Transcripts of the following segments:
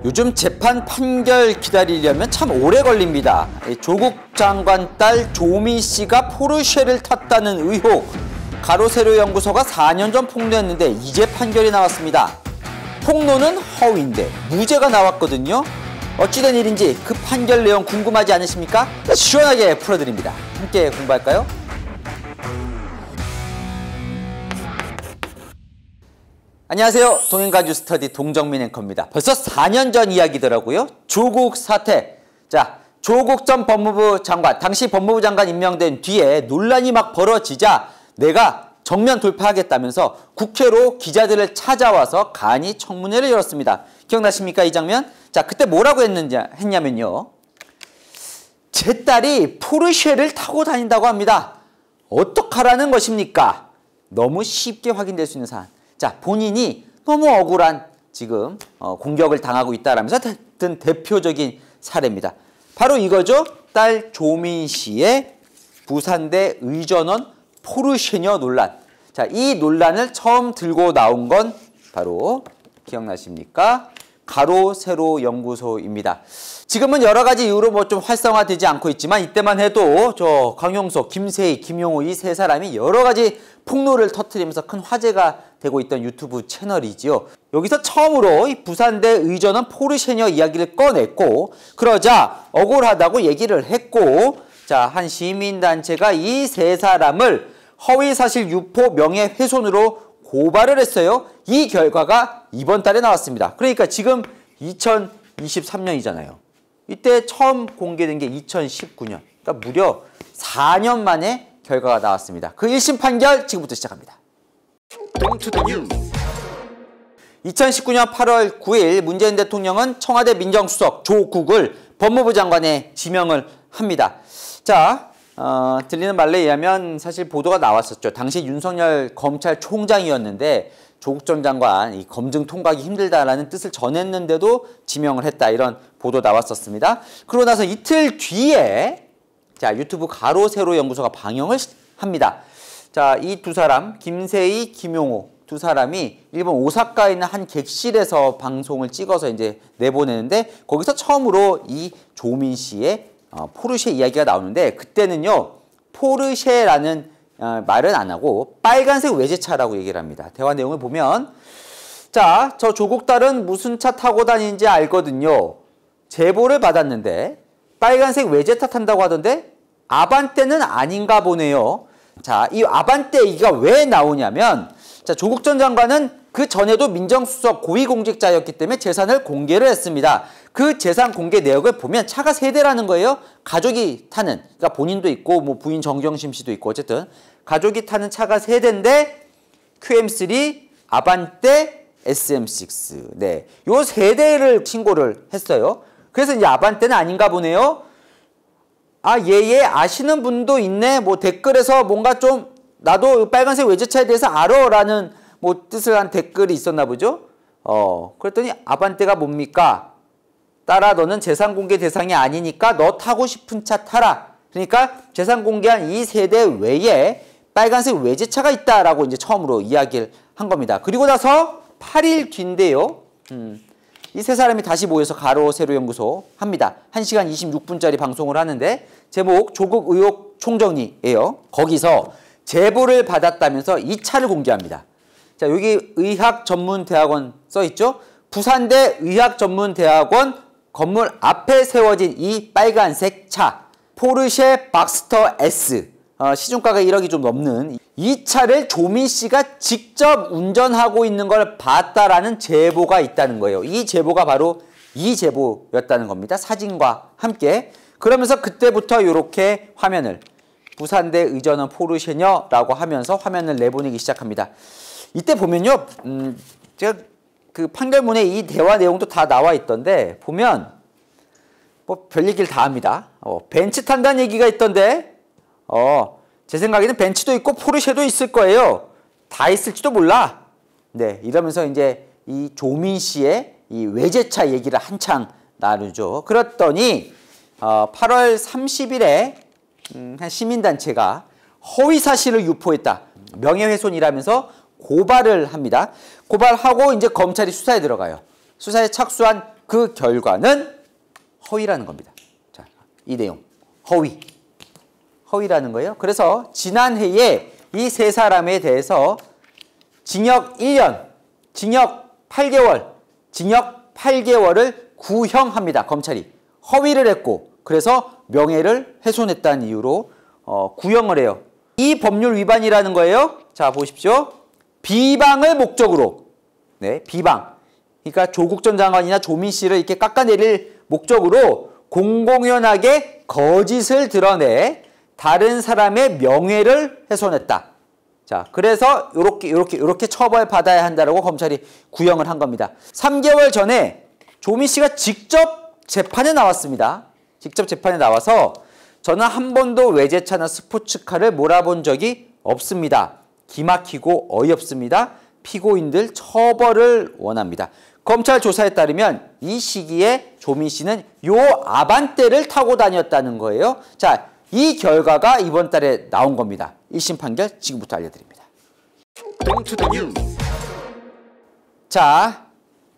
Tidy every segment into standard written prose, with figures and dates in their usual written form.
요즘 재판 판결 기다리려면 참 오래 걸립니다. 조국 장관 딸 조미 씨가 포르쉐를 탔다는 의혹. 가로세로 연구소가 4년 전 폭로했는데 이제 판결이 나왔습니다. 폭로는 허위인데 무죄가 나왔거든요. 어찌된 일인지 그 판결 내용 궁금하지 않으십니까? 시원하게 풀어드립니다. 함께 공부할까요? 안녕하세요. 동행가 뉴스터디 동정민 앵커입니다. 벌써 4년 전 이야기더라고요. 조국 사태. 자, 조국 전 법무부 장관, 당시 법무부 장관 임명된 뒤에 논란이 막 벌어지자 내가 정면 돌파하겠다면서 국회로 기자들을 찾아와서 간이 청문회를 열었습니다. 기억나십니까, 이 장면? 자, 그때 뭐라고 했냐면요. 제 딸이 포르쉐를 타고 다닌다고 합니다. 어떡하라는 것입니까? 너무 쉽게 확인될 수 있는 사안. 자, 본인이 너무 억울한 지금 공격을 당하고 있다라면서 든 대표적인 사례입니다. 바로 이거죠. 딸 조민 씨의 부산대 의전원 포르쉐녀 논란. 자, 이 논란을 처음 들고 나온 건 바로 기억나십니까? 가로세로 연구소입니다. 지금은 여러 가지 이유로 뭐 좀 활성화되지 않고 있지만 이때만 해도 저 강용석, 김세희, 김용호 이 세 사람이 여러 가지 폭로를 터뜨리면서 큰 화제가 되고 있던 유튜브 채널이지요. 여기서 처음으로 이 부산대 의전원 포르쉐녀 이야기를 꺼냈고, 그러자 억울하다고 얘기를 했고, 자, 한 시민단체가 이 세 사람을 허위사실 유포 명예훼손으로 고발을 했어요. 이 결과가 이번 달에 나왔습니다. 그러니까 지금 2023년이잖아요. 이때 처음 공개된 게 2019년. 그러니까 무려 4년 만에 결과가 나왔습니다. 그 1심 판결 지금부터 시작합니다. 2019년 8월 9일 문재인 대통령은 청와대 민정수석 조국을 법무부 장관에 지명을 합니다. 자, 들리는 말에 의하면 사실 보도가 나왔었죠. 당시 윤석열 검찰총장이었는데 조국 전 장관 이 검증 통과하기 힘들다라는 뜻을 전했는데도 지명을 했다, 이런 보도 나왔었습니다. 그러고 나서 이틀 뒤에 자, 유튜브 가로세로 연구소가 방영을 합니다. 자, 이 두 사람 김세희, 김용호 두 사람이 일본 오사카에 있는 한 객실에서 방송을 찍어서 이제 내보내는데 거기서 처음으로 이 조민 씨의 포르쉐 이야기가 나오는데, 그때는요 포르쉐라는 말은 안 하고 빨간색 외제차라고 얘기를 합니다. 대화 내용을 보면, 자, 저 조국 딸은 무슨 차 타고 다니는지 알거든요. 제보를 받았는데 빨간색 외제차 탄다고 하던데 아반떼는 아닌가 보네요. 자, 이 아반떼 얘기가 왜 나오냐면, 자, 조국 전 장관은 그 전에도 민정수석 고위공직자였기 때문에 재산을 공개를 했습니다. 그 재산 공개 내역을 보면 차가 세 대라는 거예요. 가족이 타는, 그러니까 본인도 있고 뭐 부인 정경심 씨도 있고 어쨌든 가족이 타는 차가 세 대인데 QM3, 아반떼, SM6. 네, 요 세 대를 신고를 했어요. 그래서 이제 아반떼는 아닌가 보네요. 아, 예, 아시는 분도 있네. 뭐 댓글에서 뭔가 좀 나도 빨간색 외제차에 대해서 알아 라는 뭐 뜻을 한 댓글이 있었나 보죠. 그랬더니 아반떼가 뭡니까? 딸아, 너는 재산 공개 대상이 아니니까 너 타고 싶은 차 타라. 그러니까 재산 공개한 이 세대 외에 빨간색 외제차가 있다라고 이제 처음으로 이야기를 한 겁니다. 그리고 나서 8일 뒤인데요. 이 세 사람이 다시 모여서 가로세로 연구소 합니다. 1시간 26분짜리 방송을 하는데 제목 조국 의혹 총정리예요. 거기서 제보를 받았다면서 이 차를 공개합니다. 자, 여기 의학전문대학원 써있죠? 부산대 의학전문대학원 건물 앞에 세워진 이 빨간색 차, 포르쉐 박스터 S, 시중가가 1억이 좀 넘는 이 차를 조민 씨가 직접 운전하고 있는 걸 봤다라는 제보가 있다는 거예요. 이 제보가 바로 이 제보였다는 겁니다. 사진과 함께. 그러면서 그때부터 이렇게 화면을 부산대 의전원 포르쉐녀라고 하면서 화면을 내보내기 시작합니다. 이때 보면요, 제가 그 판결문에 이 대화 내용도 다 나와 있던데 보면 뭐 별 얘기를 다 합니다. 벤츠 탄다는 얘기가 있던데 제 생각에는 벤츠도 있고 포르쉐도 있을 거예요. 다 있을지도 몰라. 네, 이러면서 이제 이 조민 씨의 이 외제차 얘기를 한창 나누죠. 그랬더니 8월 30일에 한 시민단체가 허위사실을 유포했다, 명예훼손이라면서 고발을 합니다. 고발하고 이제 검찰이 수사에 들어가요. 수사에 착수한 그 결과는 허위라는 겁니다. 자, 이 내용. 허위라는 거예요. 그래서 지난해에 이 세 사람에 대해서 징역 1년, 징역 8개월, 징역 8개월을 구형합니다. 검찰이. 허위를 했고 그래서 명예를 훼손했다는 이유로 구형을 해요. 이 법률 위반이라는 거예요. 자, 보십시오. 비방을 목적으로. 네, 비방. 그러니까 조국 전 장관이나 조민 씨를 이렇게 깎아내릴 목적으로 공공연하게 거짓을 드러내 다른 사람의 명예를 훼손했다. 자, 그래서 요렇게 처벌받아야 한다라고 검찰이 구형을 한 겁니다. 3개월 전에 조민 씨가 직접 재판에 나왔습니다. 직접 재판에 나와서 저는 한 번도 외제차나 스포츠카를 몰아본 적이 없습니다. 기막히고 어이없습니다. 피고인들 처벌을 원합니다. 검찰 조사에 따르면 이 시기에 조민 씨는 요 아반떼를 타고 다녔다는 거예요. 자, 이 결과가 이번 달에 나온 겁니다. 1심 판결 지금부터 알려드립니다. 자,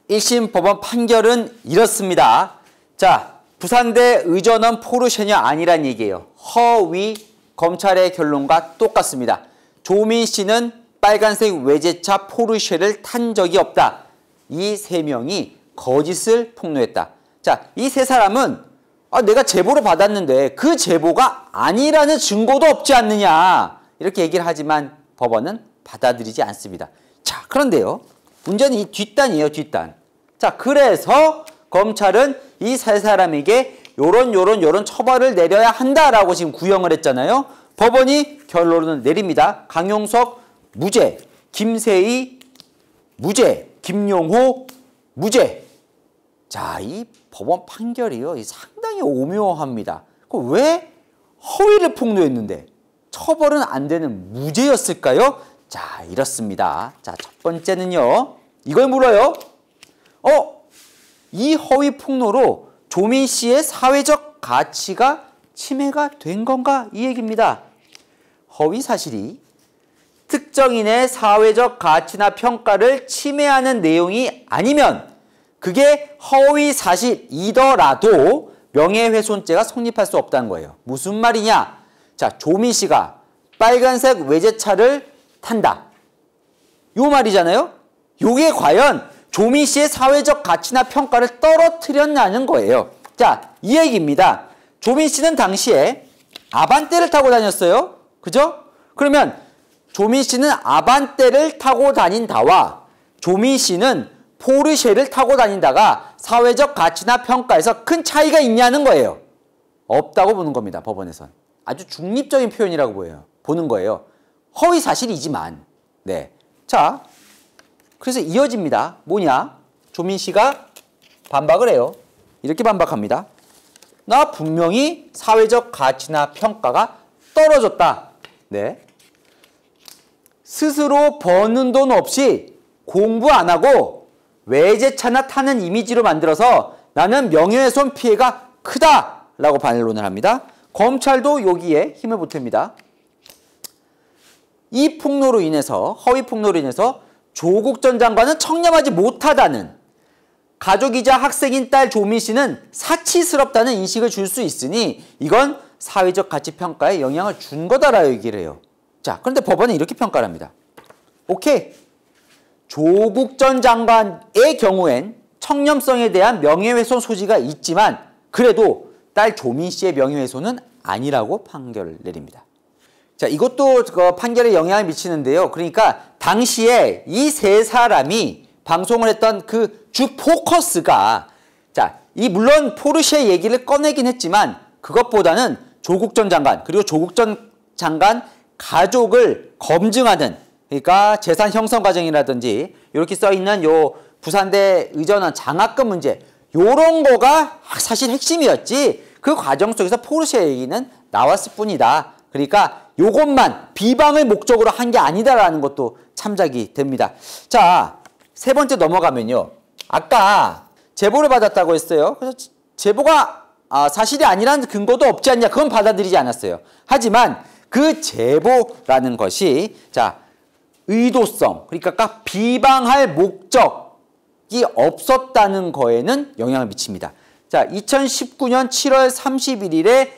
1심 법원 판결은 이렇습니다. 자, 부산대 의전원 포르쉐냐 아니란 얘기예요. 허위. 검찰의 결론과 똑같습니다. 조민 씨는 빨간색 외제차 포르쉐를 탄 적이 없다. 이 세 명이 거짓을 폭로했다. 자, 이 세 사람은 내가 제보를 받았는데 그 제보가 아니라는 증거도 없지 않느냐 이렇게 얘기를 하지만 법원은 받아들이지 않습니다. 자, 그런데요. 문제는 이 뒷단이에요. 뒷단. 자, 그래서 검찰은 이 세 사람에게 요런 처벌을 내려야 한다라고 지금 구형을 했잖아요. 법원이 결론을 내립니다. 강용석 무죄, 김세희 무죄, 김용호 무죄. 자, 이 법원 판결이요. 상당히 오묘합니다. 왜 허위를 폭로했는데 처벌은 안 되는 무죄였을까요? 자, 이렇습니다. 자, 첫 번째는요. 이걸 물어요. 이 허위 폭로로 조민 씨의 사회적 가치가 침해가 된 건가? 이 얘기입니다. 허위 사실이 특정인의 사회적 가치나 평가를 침해하는 내용이 아니면 그게 허위 사실이더라도 명예훼손죄가 성립할 수 없다는 거예요. 무슨 말이냐? 자, 조민 씨가 빨간색 외제차를 탄다. 요 말이잖아요. 요게 과연 조민 씨의 사회적 가치나 평가를 떨어뜨렸냐는 거예요. 자, 이 얘기입니다. 조민 씨는 당시에 아반떼를 타고 다녔어요. 그죠? 그러면 조민 씨는 아반떼를 타고 다닌다와 조민 씨는 포르쉐를 타고 다닌다가 사회적 가치나 평가에서 큰 차이가 있냐는 거예요. 없다고 보는 겁니다. 법원에선. 아주 중립적인 표현이라고 보는 거예요. 허위 사실이지만. 네. 자, 그래서 이어집니다. 뭐냐? 조민 씨가 반박을 해요. 이렇게 반박합니다. 나 분명히 사회적 가치나 평가가 떨어졌다. 네. 스스로 버는 돈 없이 공부 안 하고 외제차나 타는 이미지로 만들어서 나는 명예훼손 피해가 크다라고 반론을 합니다. 검찰도 여기에 힘을 보탭니다. 이 폭로로 인해서, 허위 폭로로 인해서 조국 전 장관은 청렴하지 못하다는, 가족이자 학생인 딸 조민 씨는 사치스럽다는 인식을 줄 수 있으니 이건 사회적 가치 평가에 영향을 준 거다라고 얘기를 해요. 자, 그런데 법원은 이렇게 평가를 합니다. 오케이. 조국 전 장관의 경우엔 청렴성에 대한 명예훼손 소지가 있지만 그래도 딸 조민 씨의 명예훼손은 아니라고 판결을 내립니다. 자, 이것도 판결에 영향을 미치는데요. 그러니까 당시에 이 세 사람이 방송을 했던 그 주 포커스가, 자, 물론 포르쉐 얘기를 꺼내긴 했지만 그것보다는 조국 전 장관, 그리고 조국 전 장관 가족을 검증하는, 그러니까 재산 형성 과정이라든지 이렇게 써있는 요 부산대 의전원 장학금 문제, 요런 거가 사실 핵심이었지 그 과정 속에서 포르쉐 얘기는 나왔을 뿐이다. 그러니까 요것만 비방을 목적으로 한 게 아니다라는 것도 참작이 됩니다. 자, 세 번째 넘어가면요. 아까 제보를 받았다고 했어요. 그래서 제보가 사실이 아니라는 근거도 없지 않냐. 그건 받아들이지 않았어요. 하지만 그 제보라는 것이, 자, 의도성, 그러니까 비방할 목적, 없었다는 거에는 영향을 미칩니다. 자, 2019년 7월 31일에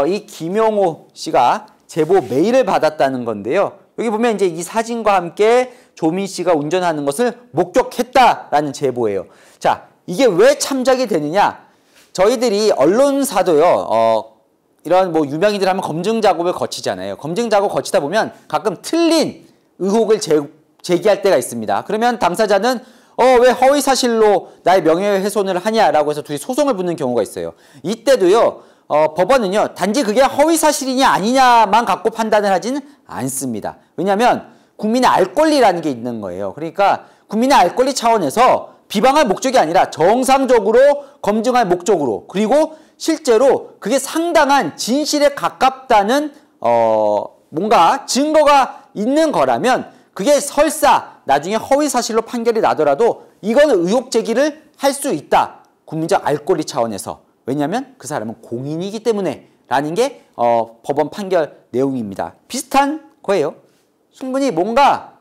이 김용호 씨가 제보 메일을 받았다는 건데요. 여기 보면 이제 이 사진과 함께 조민 씨가 운전하는 것을 목격했다라는 제보예요. 자, 이게 왜 참작이 되느냐? 저희들이 언론사도요. 이런 뭐 유명인들 하면 검증 작업을 거치잖아요. 검증 작업 거치다 보면 가끔 틀린 의혹을 제기할 때가 있습니다. 그러면 당사자는 왜 허위 사실로 나의 명예훼손을 하냐라고 해서 둘이 소송을 붙는 경우가 있어요. 이때도요. 법원은요. 단지 그게 허위 사실이냐 아니냐만 갖고 판단을 하지는 않습니다. 왜냐하면 국민의 알 권리라는 게 있는 거예요. 그러니까 국민의 알 권리 차원에서 비방할 목적이 아니라 정상적으로 검증할 목적으로, 그리고 실제로 그게 상당한 진실에 가깝다는 뭔가 증거가 있는 거라면 그게 설사 나중에 허위 사실로 판결이 나더라도 이거는 의혹 제기를 할 수 있다. 국민적 알 권리 차원에서. 왜냐하면 그 사람은 공인이기 때문에 라는 게 법원 판결 내용입니다. 비슷한 거예요. 충분히 뭔가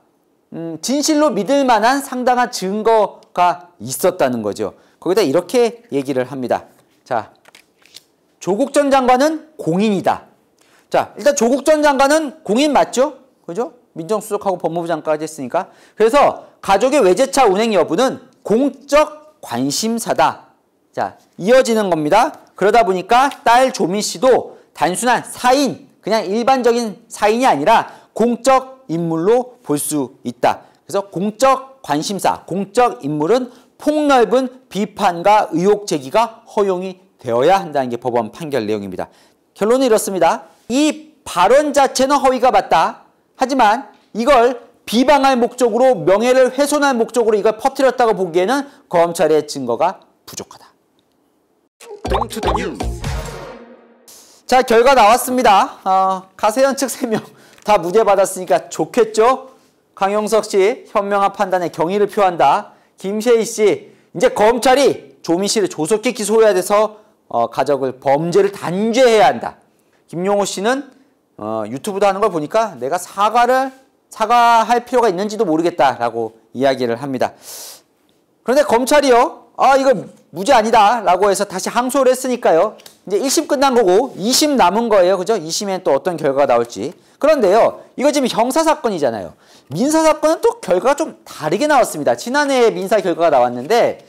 진실로 믿을 만한 상당한 증거가 있었다는 거죠. 거기다 이렇게 얘기를 합니다. 자, 조국 전 장관은 공인이다. 자, 일단 조국 전 장관은 공인 맞죠? 그죠? 민정수석하고 법무부 장관까지 했으니까. 그래서 가족의 외제차 운행 여부는 공적 관심사다. 자, 이어지는 겁니다. 그러다 보니까 딸 조민 씨도 단순한 사인, 그냥 일반적인 사인이 아니라 공적 인물로 볼 수 있다. 그래서 공적 관심사, 공적 인물은 폭넓은 비판과 의혹 제기가 허용이 되어야 한다는 게 법원 판결 내용입니다. 결론은 이렇습니다. 이 발언 자체는 허위가 맞다. 하지만 이걸 비방할 목적으로, 명예를 훼손할 목적으로 이걸 퍼뜨렸다고 보기에는 검찰의 증거가 부족하다. 자, 결과 나왔습니다. 가세현 측 3명 다 무죄 받았으니까 좋겠죠? 강용석 씨 현명한 판단에 경의를 표한다. 김세희 씨, 이제 검찰이 조민 씨를 조속히 기소해야 돼서 가족을 범죄를 단죄해야 한다. 김용호 씨는 유튜브도 하는 걸 보니까 내가 사과할 필요가 있는지도 모르겠다라고 이야기를 합니다. 그런데 검찰이요, 이거 무죄 아니다 라고 해서 다시 항소를 했으니까요. 이제 1심 끝난 거고 2심 남은 거예요. 그죠? 2심엔 또 어떤 결과가 나올지. 그런데요, 이거 지금 형사사건이잖아요. 민사사건은 또 결과가 좀 다르게 나왔습니다. 지난해에 민사 결과가 나왔는데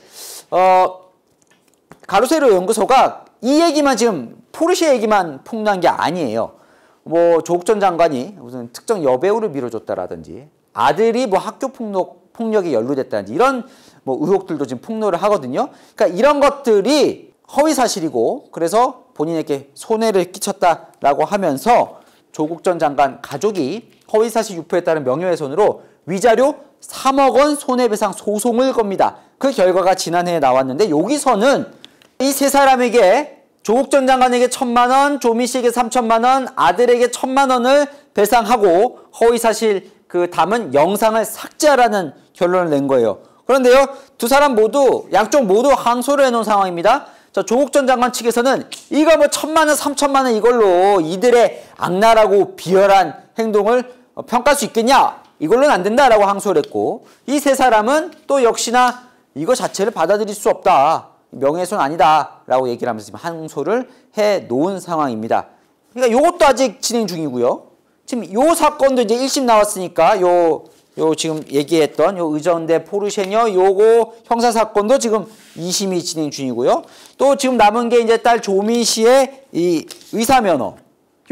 가로세로 연구소가 이 얘기만, 지금 포르쉐 얘기만 폭로한 게 아니에요. 뭐 조국 전 장관이 무슨 특정 여배우를 밀어줬다라든지 아들이 뭐 학교 폭력에 연루됐다든지 이런 뭐 의혹들도 지금 폭로를 하거든요. 그러니까 이런 것들이 허위 사실이고, 그래서 본인에게 손해를 끼쳤다라고 하면서 조국 전 장관 가족이 허위 사실 유포에 따른 명예훼손으로 위자료 3억 원 손해배상 소송을 겁니다. 그 결과가 지난해에 나왔는데, 여기서는 이 세 사람에게 조국 전 장관에게 1,000만 원, 조민 씨에게 3,000만 원, 아들에게 1,000만 원을 배상하고 허위 사실 담은 영상을 삭제하라는 결론을 낸 거예요. 그런데요, 두 사람 모두, 양쪽 모두 항소를 해놓은 상황입니다. 자, 조국 전 장관 측에서는 이거 뭐 1,000만 원, 3,000만 원 이걸로 이들의 악랄하고 비열한 행동을 평가할 수 있겠냐? 이걸로는 안 된다라고 항소를 했고, 이 세 사람은 또 역시나 이거 자체를 받아들일 수 없다. 명예훼손 아니다 라고 얘기를 하면서 지금 항소를 해 놓은 상황입니다. 그러니까 요것도 아직 진행 중이고요. 지금 요 사건도 이제 1심 나왔으니까 요 지금 얘기했던 요 의전대 포르쉐녀 요거 형사사건도 지금 2심이 진행 중이고요. 또 지금 남은 게 이제 딸 조민 씨의 이 의사면허.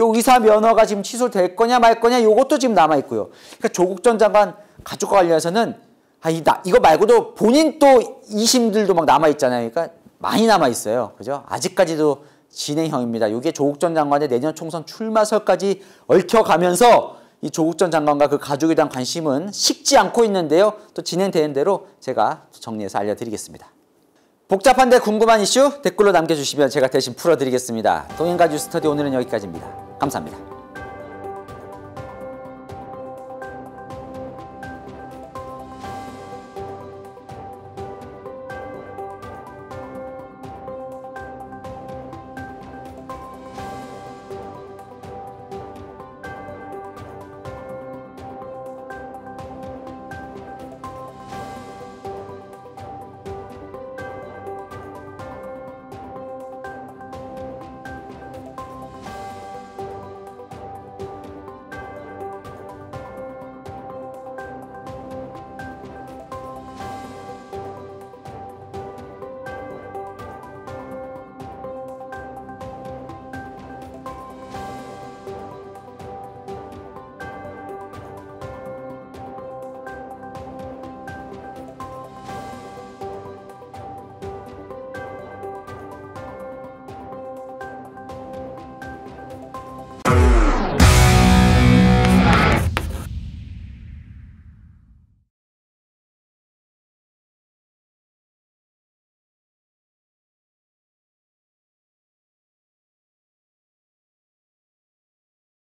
요 의사면허가 지금 취소될 거냐 말 거냐 요것도 지금 남아있고요. 그러니까 조국 전 장관 가족과 관련해서는 이거 말고도 본인 또 2심들도 막 남아있잖아요. 그러니까 많이 남아있어요. 그죠? 아직까지도 진행형입니다. 이게 조국 전 장관의 내년 총선 출마설까지 얽혀가면서 이 조국 전 장관과 그 가족에 대한 관심은 식지 않고 있는데요. 또 진행되는 대로 제가 정리해서 알려드리겠습니다. 복잡한데 궁금한 이슈 댓글로 남겨주시면 제가 대신 풀어드리겠습니다. 동행가 뉴스터디 오늘은 여기까지입니다. 감사합니다.